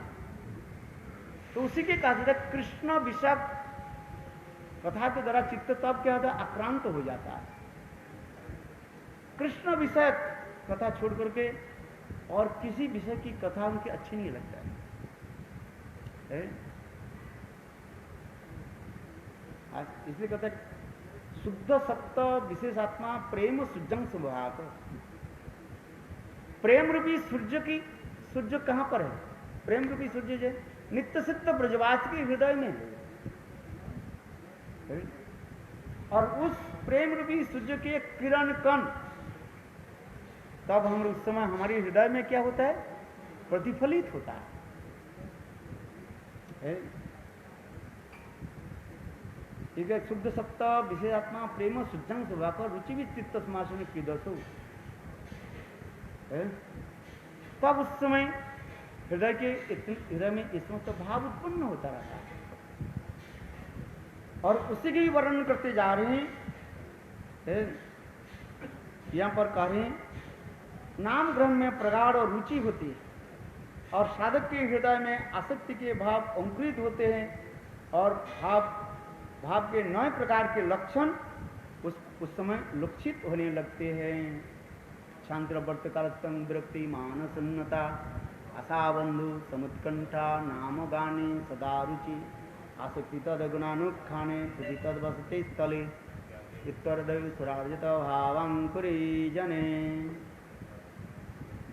तो उसी के कहा जाता है कृष्ण विषय कथा के द्वारा चित्त तब क्या होता है, आक्रांत हो जाता है। कृष्ण विषय कथा छोड़ करके और किसी विषय की कथा उनकी अच्छी नहीं लगता है। आज इसलिए कहते हैं शुद्ध सत्य विशेषात्मा प्रेम सुजंग स्वभाव। प्रेम रूपी सूर्य कहां पर है? प्रेम रूपी सूर्य जो नित्य सिद्ध ब्रजवास के हृदय में है, और उस प्रेम रूपी सूर्य के किरण कण तब हम उस समय हमारे हृदय में क्या होता है, प्रतिफलित होता है। ठीक है, शुद्ध सत्ता विशेषात्मा प्रेम सुजंग स्वभाव रुचि भी चित्त समासन की दसो, तब उस समय हृदय में इसमें तो भाव उत्पन्न होता रहता है। और उसी के वर्णन करते जा रहे हैं, यहां पर कह रहे हैं नाम ग्रहण में प्रगाढ़ और रुचि होती है, और साधक के हृदय में आसक्ति के भाव अंकुरित होते हैं, और भाव के नए प्रकार के लक्षण उस समय लक्षित होने लगते हैं। शांतिवर्त कालतम विरक्ति मानसन्नता आशाबंधु समुत्कंठा नाम गाने सदा रुचि आसक्ति तद गुणानुखाने सुधि तद वसते स्थले उत्तरदैव सुरार्जित भावांकुरी जने।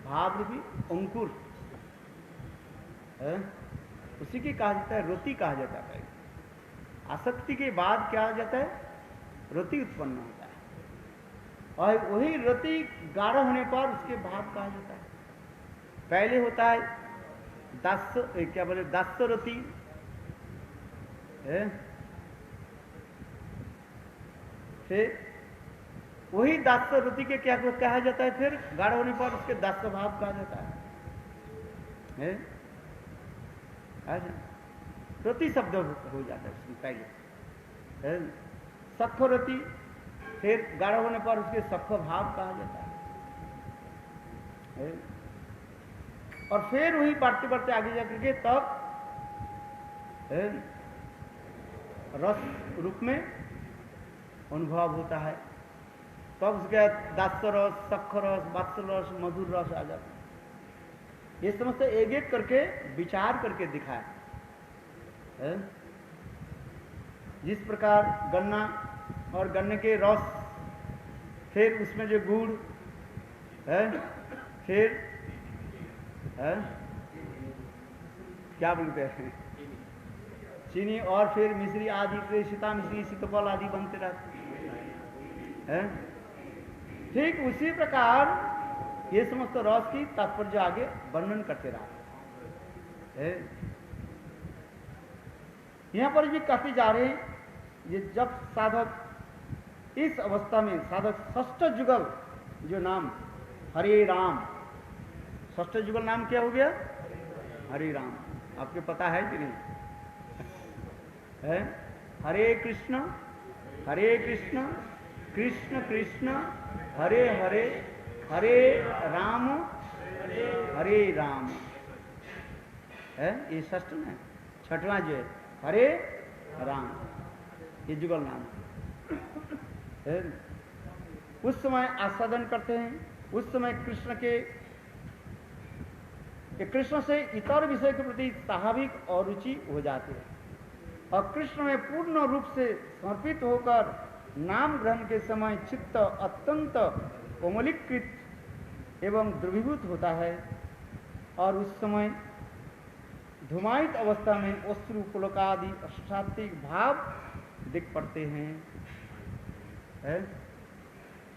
भाव रूपी अंकुर है, उसी की कहा जाता है रति कहा जाता है। आसक्ति के बाद क्या आ जाता है, रति उत्पन्न होता है, और वही रति गाढ़ होने पर उसके भाव कहा जाता है। पहले होता है दास्य रति है, फिर वही दास्य रति के क्या कहा जाता है, फिर गाढ़ होने पर उसके दास्य भाव कहा जाता है। रति शब्द हो जाता है उसमें पहले, सख रति, फिर गाढ़ा होने पर उसके सख भाव कहा जाता है, और फिर वही बढ़ते बढ़ते आगे जाकर के तब रस रूप में अनुभव होता है। तब उसके दास्य रस, सख रस, वात्सल रस, मधुर रस आ जाता है। ये समस्त एक एक करके विचार करके दिखाए। जिस प्रकार गन्ना और गन्ने के रस, फिर उसमें जो गुड़ है, फिर है क्या बोलते हैं चीनी, और फिर मिश्री आदि, सीता मिश्री, सीतफल आदि बनते रहते हैं। ठीक उसी प्रकार ये समस्त रस की तात्पर्य आगे वर्णन करते रहा। यहां पर भी कहते जा रहे हैं, ये जब साधक इस अवस्था में साधक षष्ठ जुगल जो नाम हरे राम, षष्ठ जुगल नाम क्या हो गया, हरे राम, आपके पता है कि नहीं है? हरे कृष्ण कृष्ण कृष्ण हरे हरे, हरे राम है। ये षष्ठ में छठवां जो है हरे राम, ये जुगल नाम है। उस समय आस्वादन करते हैं, उस समय कृष्ण से इतर विषय के प्रति स्वाभाविक और रुचि हो जाती है, और कृष्ण में पूर्ण रूप से समर्पित होकर नाम ग्रहण के समय चित्त अत्यंत कोमलीकृत एवं द्रवीभूत होता है, और उस समय धुमायित अवस्था में अश्रु पुलकादि सात्विक भाव दिख पड़ते हैं। है?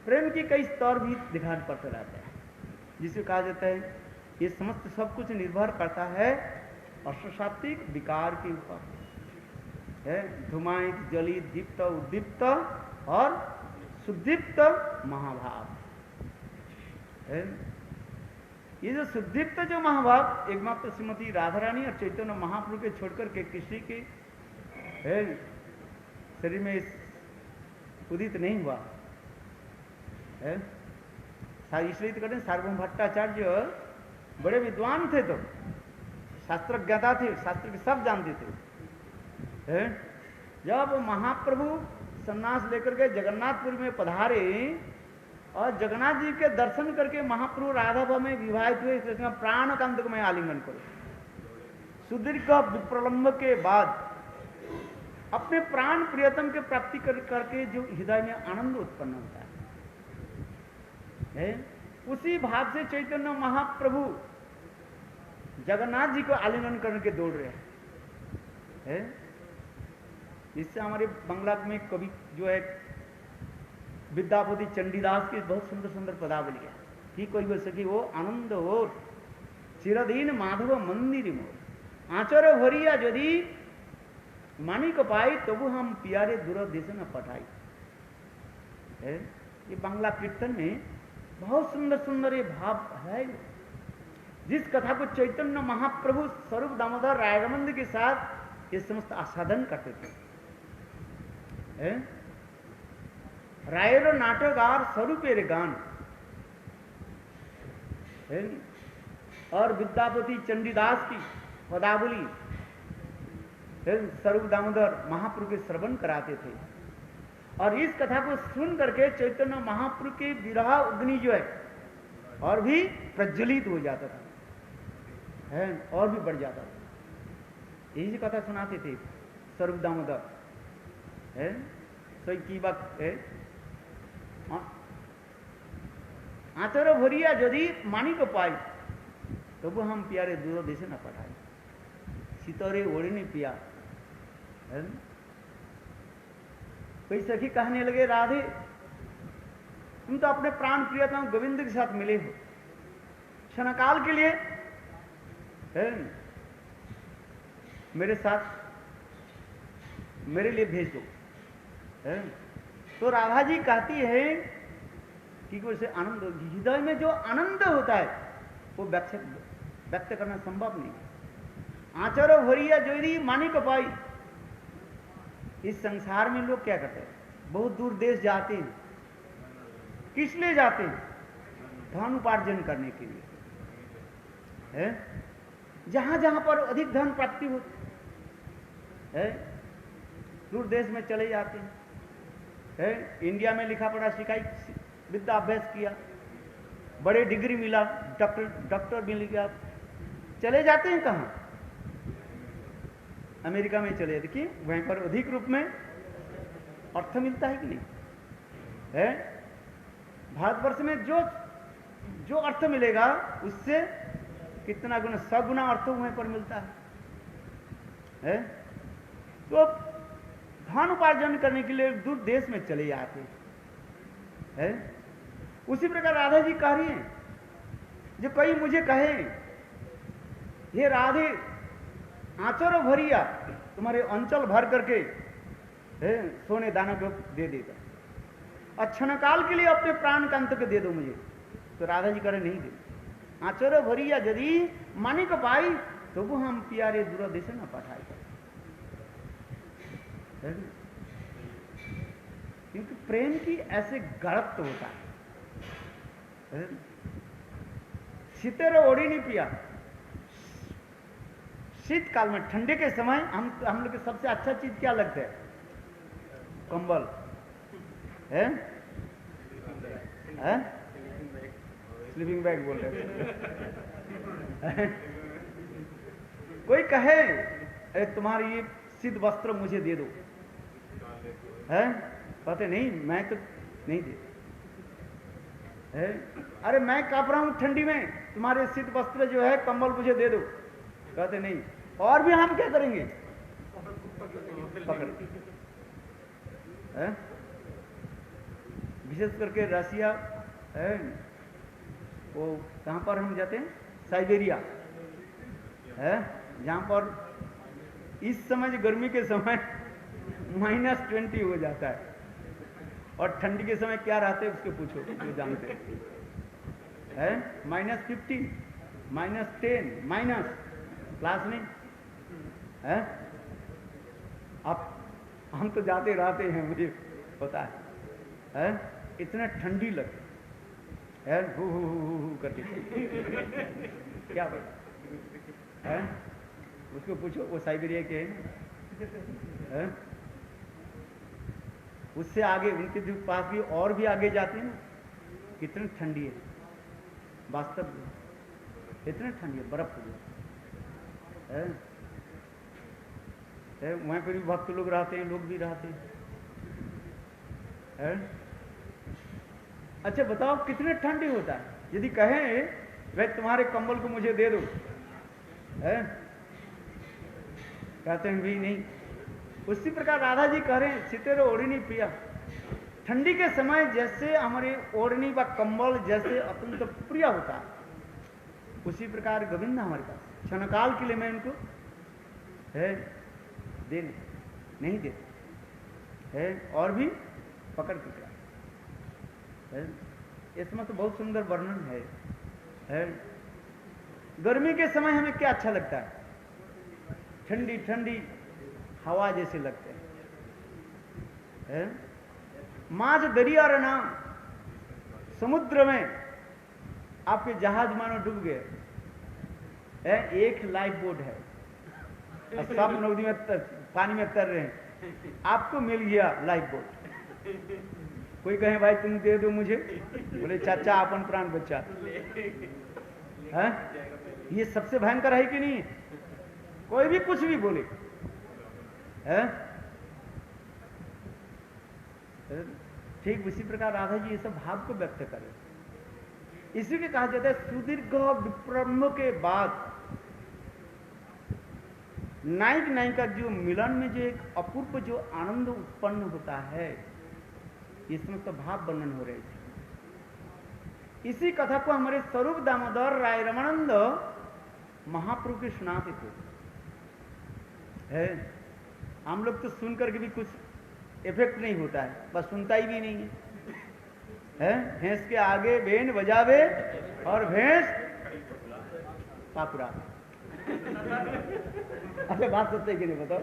प्रेम की कई स्तर भी दिखाई पड़ते रहते हैं, जिसे कहा जाता है ये समस्त सब कुछ निर्भर करता है अश्वसात्विक विकार के ऊपर। है? धुमायित, जलित, दीप्त, उद्दीप्त और सुदीप्त महाभाव। है? ये जो सुदीप्त जो महाभाव एकमात्र श्रीमती राधा रानी और चैतन्य महाप्रभु के छोड़कर के किसी के शरीर में उदित नहीं हुआ है। इसलिए तो कहते हैं सार्वभौम भट्टाचार्य बड़े विद्वान थे, तो शास्त्र ज्ञाता थे, शास्त्र के सब जानते थे। है? जब महाप्रभु सन्यास लेकर के जगन्नाथपुरी में पधारे और जगन्नाथ जी के दर्शन करके महाप्रभु राधा में विवाहित हुए, इसलिए प्राण कांत में आलिंगन करो। सुदीर्घ विप्रलंब के बाद अपने प्राण प्रियतम के प्राप्ति करके जो हृदय में आनंद उत्पन्न होता है, उसी भाव से चैतन्य महाप्रभु जगन्नाथ जी को आलिंगन करने के दौड़ रहे हैं। इससे हमारे बांग्ला में कवि जो है विद्यापति चंडीदास की बहुत सुंदर सुंदर पदावली है कि कोई बोल सके वो आनंद हो चिरदीन माधव मंदिर मोर आचर भरिया यदि मानिक पाई तबु हम प्यारे दूर देश न पठाई। ये बांग्ला कीर्तन में बहुत सुंदर सुंदर ये भाव है, जिस कथा को चैतन्य महाप्रभु स्वरूप दामोदर रायगमंद के साथ ये समस्त आस्वादन करते थे। रायरो नाटककार स्वरूपेर गान और विद्यापति चंडीदास की पदावली स्वरूप दामोदर महाप्रभु के श्रवण कराते थे, और इस कथा को सुन करके चैतन्य महाप्रभु की विरह अग्नि जो है और भी प्रज्वलित हो जाता था, है और भी बढ़ जाता था। यही कथा सुनाते थे स्वरूप दामोदर। है सही की बात है। आचर भरिया यदि मानिक पाई तब हम प्यारे दूर देश न पठाए, सितोरे ओढ़नी पिया। कोई सखी कहने लगे राधे तुम तो अपने प्राण प्रियतम गोविंद के साथ मिले हो, क्षणकाल के लिए मेरे साथ मेरे लिए भेज दो। तो राधा जी कहती है कि उसे आनंद, हृदय में जो आनंद होता है वो व्यक्त करना संभव नहीं। आचरो भरिया जोरी मानिक पाई। इस संसार में लोग क्या करते हैं, बहुत दूर देश जाते हैं, किस लिए जाते हैं? धन उपार्जन करने के लिए। है जहां जहां पर अधिक धन प्राप्ति हो है दूर देश में चले जाते हैं। है इंडिया में लिखा पढ़ा सिखाई विद्या अभ्यास किया, बड़े डिग्री मिला, डॉक्टर मिल गया, चले जाते हैं कहां? अमेरिका में चले। देखिए वहीं पर अधिक रूप में अर्थ मिलता है कि नहीं है? भारतवर्ष में जो अर्थ मिलेगा उससे कितना गुना, 100 गुना अर्थ वहीं पर मिलता है? तो धन उपार्जन करने के लिए दूर देश में चले जाते हैं। उसी प्रकार राधा जी कह रही हैं, जो कोई मुझे कहे हे राधे आचर भरिया, तुम्हारे अंचल भर करके सोने दाना को दे देगा, और क्षणकाल के लिए अपने प्राण कांत को दे दो मुझे, तो राधा जी कह रहे नहीं दे। आचर भरिया यदि मानिक पाई तो वो हम प्यारे दूर देश न पठाए। क्योंकि प्रेम की ऐसे गड़त होता है। शीतेर ओढ़ी नहीं पिया। शीतकाल में, ठंडे के समय हम लोग को सबसे अच्छा चीज क्या लगता है? कंबल है? स्लीपिंग बैग बोल रहे कोई कहे अरे तुम्हारी ये शीत वस्त्र मुझे दे दो, है? कहते नहीं मैं तो नहीं दे। अरे मैं कांप रहा हूं ठंडी में, तुम्हारे शीत वस्त्र जो है कंबल मुझे दे दो। कहते नहीं और भी हम क्या करेंगे, पकड़। विशेष करके रसिया है, वो कहाँ पर हम जाते हैं, साइबेरिया है, जहाँ पर इस समय जो गर्मी के समय -20 हो जाता है, और ठंडी के समय क्या रहते हैं उसके पूछो, जो जानते हैं, -50, -10 माइनस, क्लास नहीं है। अब हम तो जाते रहते हैं, मुझे पता है, इतना ठंडी लगती है, हु करके क्या बोला है, उसको पूछो, वो साइबेरिया के हैं, उससे आगे उनके जो पास भी और भी आगे जाते हैं ना, कितनी ठंडी है, वास्तव में इतनी ठंडी है, बर्फ है, वहां पर भी भक्त लोग रहते हैं, लोग भी रहते हैं। अच्छा बताओ कितने ठंडी होता है, यदि कहें भाई तुम्हारे कंबल को मुझे दे दो, कहते हैं भी नहीं। उसी प्रकार राधा जी कह रहे हैं, सितेरो ओढ़नी प्रिया, ठंडी के समय जैसे हमारे ओढ़नी व कंबल जैसे अत्यंत प्रिय होता है, उसी प्रकार गोविंद हमारे पास क्षणकाल के लिए मैं इनको देने नहीं देते है, और भी पकड़ के क्या है। इसमें तो बहुत सुंदर वर्णन है। गर्मी के समय हमें क्या अच्छा लगता है, ठंडी ठंडी हवा जैसे लगते हैं। माझ दरिया रे नाम, समुद्र में आपके जहाज मानो डूब गए, एक लाइफ बोट है, सब नदी में पानी में तर रहे हैं, आपको मिल गया लाइफ बोट। कोई कहे भाई तुम दे दो मुझे, बोले चाचा अपन प्राण बच्चा है। ये सबसे भयंकर है कि नहीं, कोई भी कुछ भी बोले है। ठीक उसी प्रकार राधा जी ये सब भाव को व्यक्त करें, इसी के कहा जाता है सुदीर्घ विप्रम के बाद नायक नायिका जो मिलन में जो एक अपूर्व जो आनंद उत्पन्न होता है, इसमें तो भाव वर्णन हो रहे थे। इसी कथा को हमारे स्वरूप दामोदर राय रमानंद महाप्रभु के सुनाते थे। हम लोग तो सुनकर के भी कुछ इफेक्ट नहीं होता है, बस सुनता ही भी नहीं है। भैंस के आगे बेन बजावे और भैंस पापुरा। अच्छा बात सत्य कि नहीं बताओ,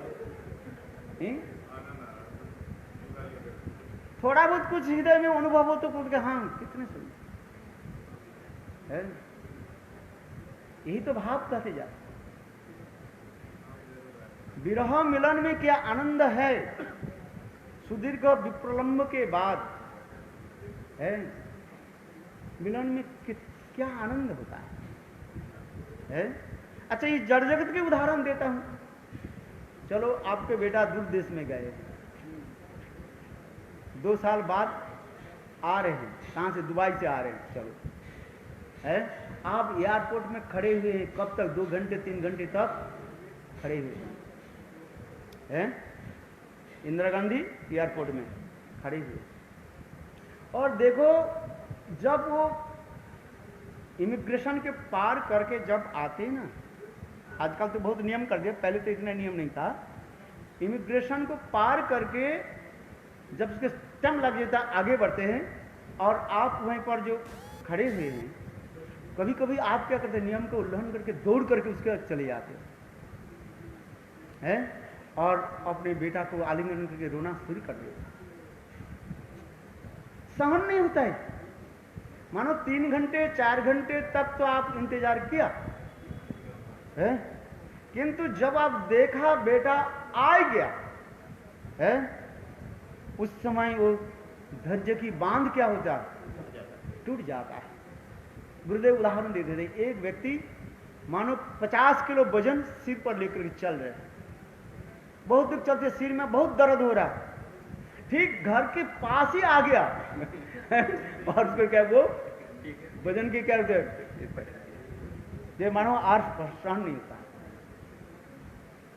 थोड़ा बहुत कुछ हृदय में अनुभव हो तो खुद के हाँ कितने सुंदर है, यही तो भाव कहते जा। विरह मिलन में क्या आनंद है, सुदीर्घ विप्रलंब के बाद है मिलन में क्या आनंद होता है। अच्छा ये जड़ जगत के उदाहरण देता हूं। चलो आपके बेटा दूर देश में गए, 2 साल बाद आ रहे हैं, कहां से, दुबई से आ रहे हैं, चलो है आप एयरपोर्ट में खड़े हुए हैं, कब तक, 2 घंटे 3 घंटे तक खड़े हुए हैं, इंदिरा गांधी एयरपोर्ट में खड़े हुए। और देखो जब वो इमिग्रेशन के पार करके जब आते ना, आजकल तो बहुत नियम कर दिया, पहले तो इतना नियम नहीं था। इमिग्रेशन को पार करके जब उसके स्टैम्प लग जाता आगे बढ़ते हैं, और आप वहीं पर जो खड़े हुए हैं, कभी कभी आप क्या करते हैं, नियम का उल्लंघन करके दौड़ करके उसके चले जाते हैं, और अपने बेटा को आलिंगन करके रोना शुरू कर देते। सहन नहीं होता है, मानो 3 घंटे 4 घंटे तक तो आप इंतजार किया है, किंतु जब आप देखा बेटा आ गया है, उस समय वो धैर्य की बांध क्या होता है, टूट जाता है। गुरुदेव उदाहरण देते थे, एक व्यक्ति मानो 50 किलो वजन सिर पर लेकर चल रहे हैं, बहुत दूर चलते सिर में बहुत दर्द हो रहा है, ठीक घर के पास ही आ गया और उसको क्या वो वजन की क्या होते ये मानो आर्थ सहन नहीं होता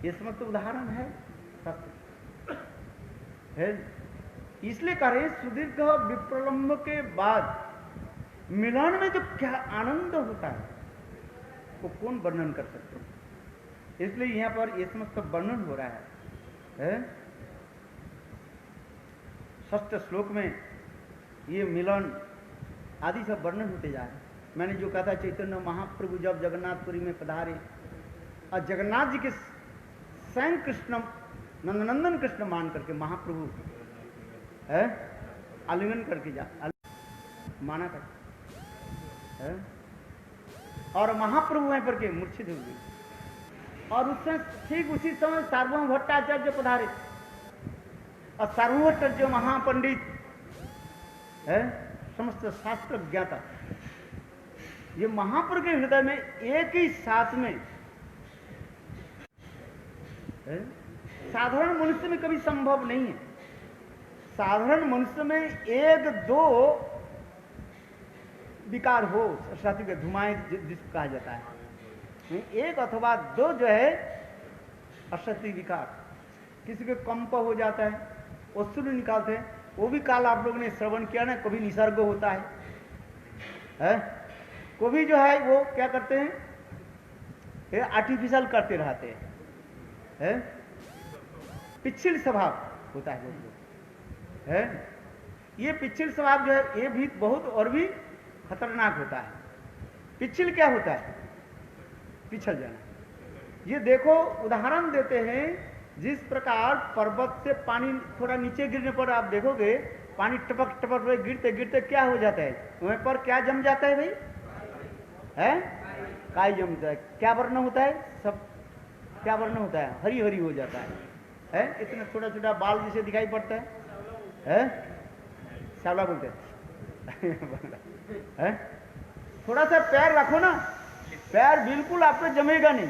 ये समस्त उदाहरण है सत्य है। इसलिए कह रहे सुदीर्घ विप्रलंब के बाद मिलन में जो क्या आनंद होता है वो कौन वर्णन कर सकते हैं। इसलिए यहां पर ये समस्त वर्णन हो रहा है? षष्ठ श्लोक में ये मिलन आदि सब वर्णन होते जा रहे हैं। मैंने जो कहा था चैतन्य महाप्रभु जब जगन्नाथपुरी में पधारे और जगन्नाथ जी के स्वयं कृष्ण नंदनंदन कृष्ण मान करके महाप्रभु है आलिंगन करके माना करके और महाप्रभु वहीं पर के मूर्छित हो गए। और उससे ठीक उसी समय सार्वभौम भट्टाचार्य पधारे और सार्वभौम भट्टाचार्य महापंडित है, समस्त शास्त्र ज्ञाता, ये महाप्रभु के हृदय में एक ही साथ में है? साधारण मनुष्य में कभी संभव नहीं है। साधारण मनुष्य में एक दो विकार हो, सरस्वती के धुमाएं जिसको कहा जाता है, एक अथवा दो जो है अशक्ति विकार, किसी के कंप हो जाता है, अश्रु निकालते हैं, वो भी काल आप लोगों ने श्रवण किया ना, कभी निसर्ग होता है? कभी जो है वो क्या करते हैं, ये आर्टिफिशियल करते रहते हैं, पिछिल स्वभाव होता है वो है। ये पिछिल स्वभाव जो है ये भी बहुत और भी खतरनाक होता है। पिछिल क्या होता है? पिछल जाना। ये देखो उदाहरण देते हैं, जिस प्रकार पर्वत से पानी थोड़ा नीचे गिरने पर आप देखोगे पानी टपक टपक गिरते गिरते क्या हो जाता है, वहीं पर क्या जम जाता है भाई, है काई जमता है। क्या वर्ण होता है? सब क्या वर्ण होता है? हरी हरी हो जाता है? इतना छोटा छोटा बाल जैसे दिखाई पड़ता है? श्यावला बोलते हैं। थोड़ा सा पैर रखो ना, पैर बिल्कुल आप पे जमेगा नहीं,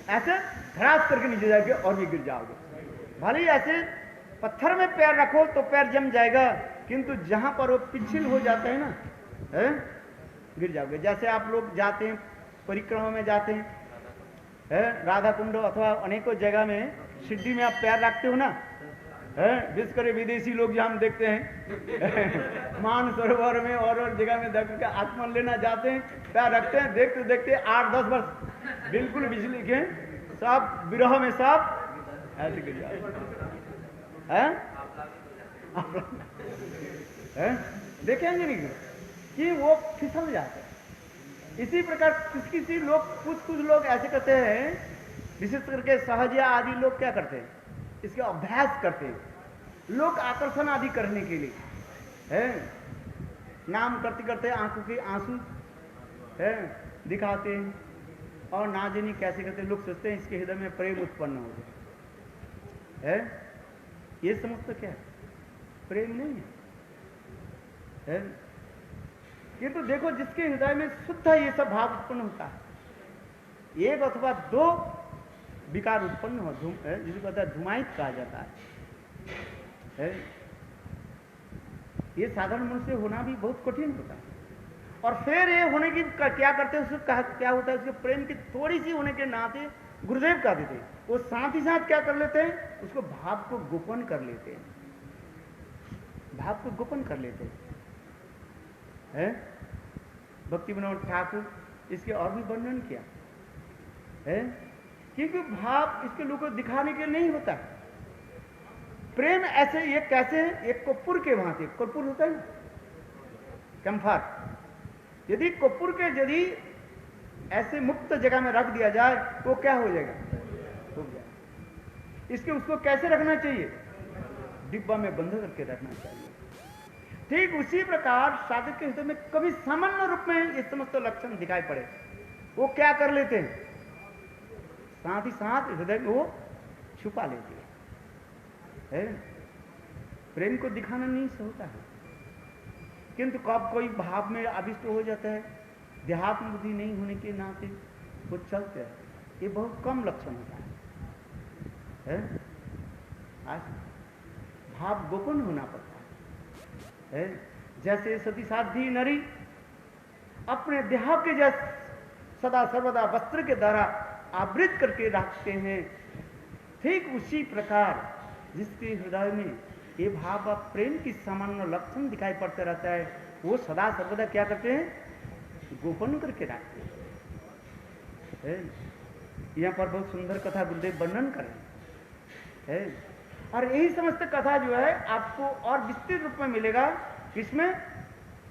ऐसे धड़ास करके नीचे जाओगे और भी गिर जाओगे। भले ही ऐसे पत्थर में पैर रखो तो पैर जम जाएगा, किंतु जहां पर वो पिछिल हो जाते हैं ना, गिर जाओगे। जैसे आप लोग जाते हैं परिक्रमा में जाते हैं, राधा कुंड अथवा अनेकों जगह में सिद्धि में आप पैर रखते हो ना, विशेष कर विदेशी लोग जो हम देखते हैं मान सरोवर में और जगह में देख के आत्मन लेना जाते हैं, पैर रखते हैं, देखते देखते 8-10 वर्ष बिल्कुल बिजली के सब विरह में सब ऐसे गिर जाते हैं। देखेंगे नहीं कि वो फिसल जाते हैं। इसी प्रकार किसी लोग कुछ लोग ऐसे करते हैं, विशेष करके सहजिया आदि लोग क्या करते हैं, इसके अभ्यास करते हैं लोग आकर्षण आदि करने के लिए, नाम करते करते आंखों के आंसू दिखाते हैं और ना जानी कैसे करते लोग सोचते हैं इसके हृदय में प्रेम उत्पन्न हो जाए। ये समझते क्या है? प्रेम नहीं है। किंतु देखो जिसके हृदय में शुद्ध ये सब भाव उत्पन्न होता है, एक अथवा दो विकार उत्पन्न हो, जिसको कहता है धुमाइत कहा जाता है। ये साधारण मनुष्य होना भी बहुत कठिन होता है। और फिर ये होने की क्या करते हैं, उसको क्या होता है, उसके प्रेम की थोड़ी सी होने के नाते गुरुदेव कह देते हैं, वो साथ ही साथ क्या कर लेते हैं, उसको भाव को गोपन कर लेते हैं, भाव को गोपन कर लेते हैं। भक्ति विनोद ठाकुर इसके और भी वर्णन किया है, क्योंकि भाव इसके लोगों को दिखाने के लिए नहीं होता। प्रेम ऐसे ये कैसे है, एक कपूर के भांति, कपूर होता है कैम्फर, यदि कपूर के यदि ऐसे मुक्त जगह में रख दिया जाए तो क्या हो जाएगा, हो जाएगा। इसके उसको कैसे रखना चाहिए, डिब्बा में बंद करके रखना चाहिए। ठीक उसी प्रकार साधक के हृदय में कभी सामान्य रूप में ये समस्त लक्षण दिखाई पड़े, वो क्या कर लेते हैं, साथ ही साथ हृदय में वो छुपा लेते हैं। प्रेम को दिखाना नहीं होता है, किंतु कब कोई भाव में आविष्ट हो जाता है, देहात्म बुद्धि नहीं होने के नाते वो चलते हैं, ये बहुत कम लक्षण होता है। आज भाव गोपन होना पड़ता है। जैसे सती साध्वी नरी अपने देह के जैसे सदा सर्वदा वस्त्र के द्वारा आवृत करके रखते हैं, ठीक उसी प्रकार जिसके हृदय में ये भाव प्रेम की सामान्य लक्षण दिखाई पड़ता रहता है, वो सदा सर्वदा क्या करते हैं, गोपन करके रखते हैं। यहाँ पर बहुत सुंदर कथा गुरुदेव वर्णन करें है, और यही समस्त कथा जो है आपको और विस्तृत रूप में मिलेगा किसमें,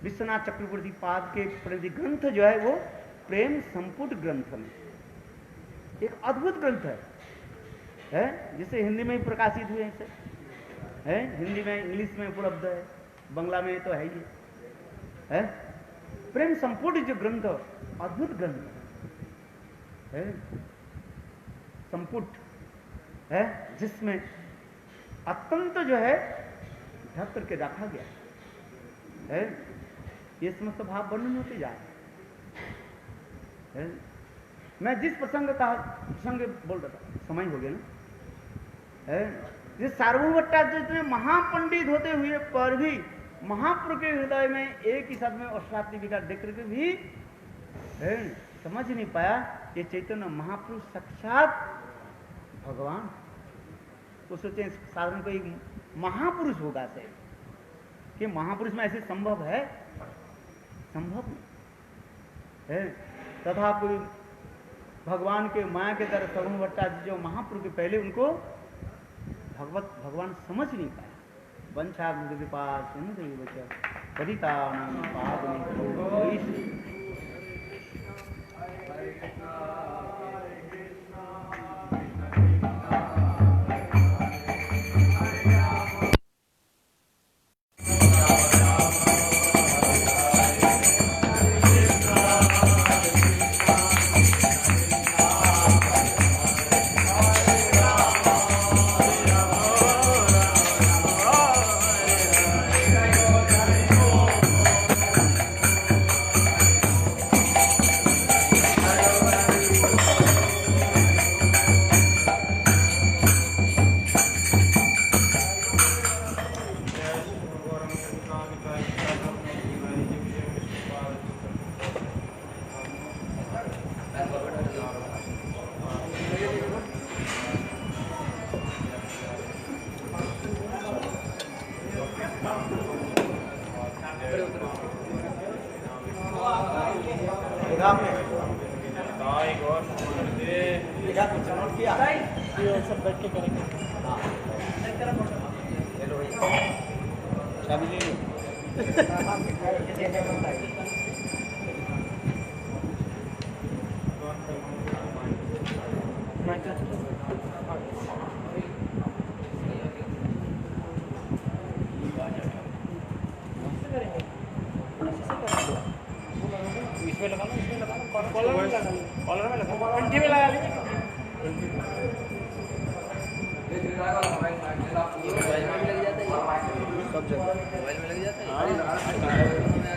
विश्वनाथ चक्रवर्ती पाद के प्रति ग्रंथ जो है वो प्रेम संपुट ग्रंथ में, एक अद्भुत ग्रंथ है जिसे हिंदी में ही प्रकाशित हुए है, हिंदी में, इंग्लिश में उपलब्ध है, बंगला में तो है ही है। प्रेम संपुट जो ग्रंथ, अद्भुत ग्रंथ है, संपुट है, जिसमें अत्यंत जो है ढक करके रखा गया है, ये समस्त भाव वर्णन होते जा रहे हैं। मैं जिस प्रसंग बोल रहा था, समय हो गया ना है, जिस सार्वभौमभट्टाचार्य में महापंडित होते हुए पर भी महापुरुष के हृदय में एक ही शब्द में अष्टावक्र विकार देख करके भी समझ नहीं पाया ये चैतन्य महापुरुष साक्षात भगवान। तो सोचे साधारण कोई महापुरुष होगा से कि महापुरुष में ऐसे संभव है, संभव नहीं है। तथा कोई भगवान के माया के तरह सार्वभौमभट्टाचार्य जो महापुरुष के पहले उनको भगवान समझ नहीं पाया। वंशा कृपा सिंधु पतितानां पावनेभ्यो सब बैठ के करेंगे। चाबी ले लो। इसमें लगा लो, इसमें लगा लो, कॉलर में लगा लो, कॉलर में लगा लो, कंठी में लगा लीजिए। सब जगह मोबाइल में लग जाता है।